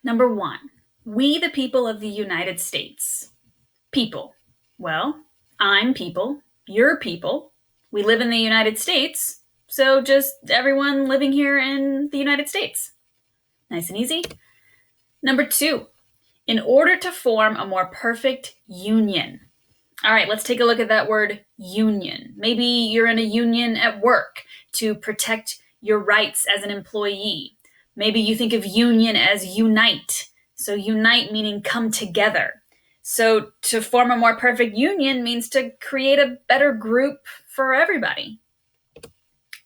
Number 1, we the people of the United States. People. Well, I'm people, you're people. We live in the United States, so just everyone living here in the United States. Nice and easy. Number 2, in order to form a more perfect union. All right, let's take a look at that word union. Maybe you're in a union at work to protect your rights as an employee. Maybe you think of union as unite. So unite meaning come together. So to form a more perfect union means to create a better group for everybody.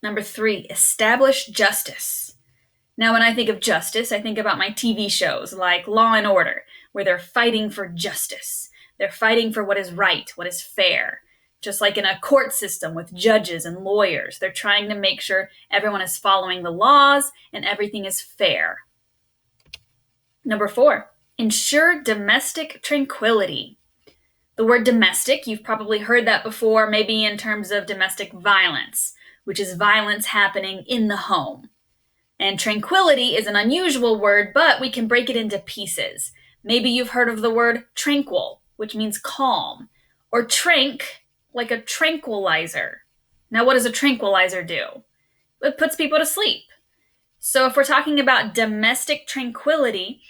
Number 3, establish justice. Now, when I think of justice, I think about my TV shows like Law and Order, where they're fighting for justice. They're fighting for what is right, what is fair. Just like in a court system with judges and lawyers, they're trying to make sure everyone is following the laws and everything is fair. Number 4, ensure domestic tranquility. The word domestic, you've probably heard that before, maybe in terms of domestic violence, which is violence happening in the home. And tranquility is an unusual word, but we can break it into pieces. Maybe you've heard of the word tranquil, which means calm, or trank, like a tranquilizer. Now, what does a tranquilizer do? It puts people to sleep. So if we're talking about domestic tranquility,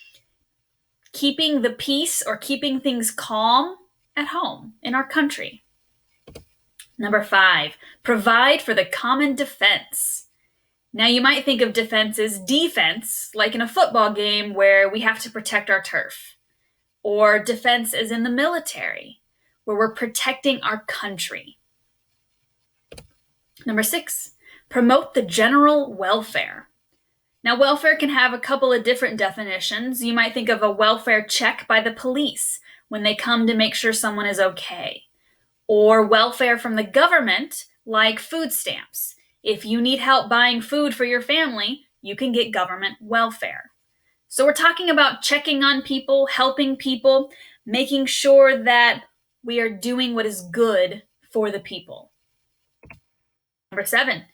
keeping the peace or keeping things calm at home in our country. Number 5, provide for the common defense. Now, you might think of defense as defense, like in a football game where we have to protect our turf. Or defense as in the military, where we're protecting our country. Number 6, promote the general welfare. Now, welfare can have a couple of different definitions. You might think of a welfare check by the police when they come to make sure someone is okay. Or welfare from the government, like food stamps. If you need help buying food for your family, you can get government welfare. So we're talking about checking on people, helping people, making sure that we are doing what is good for the people. Number 7,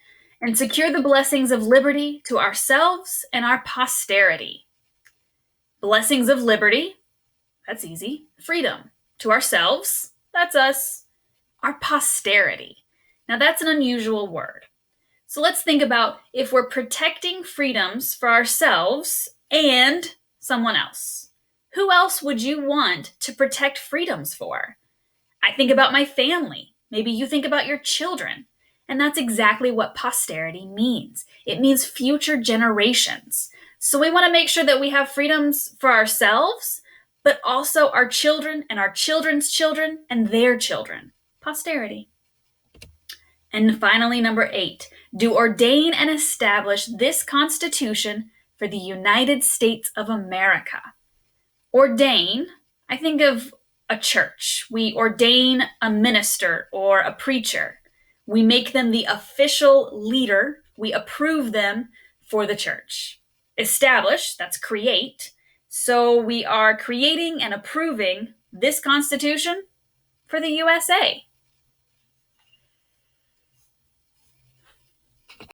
and secure the blessings of liberty to ourselves and our posterity. Blessings of liberty, that's easy. Freedom to ourselves, that's us. Our posterity. Now that's an unusual word. So let's think about if we're protecting freedoms for ourselves and someone else. Who else would you want to protect freedoms for? I think about my family. Maybe you think about your children. And that's exactly what posterity means. It means future generations. So we want to make sure that we have freedoms for ourselves, but also our children and our children's children and their children. Posterity. And finally, number 8, do ordain and establish this Constitution for the United States of America. Ordain, I think of a church. We ordain a minister or a preacher. We make them the official leader. We approve them for the church. Establish, that's create. So we are creating and approving this Constitution for the USA.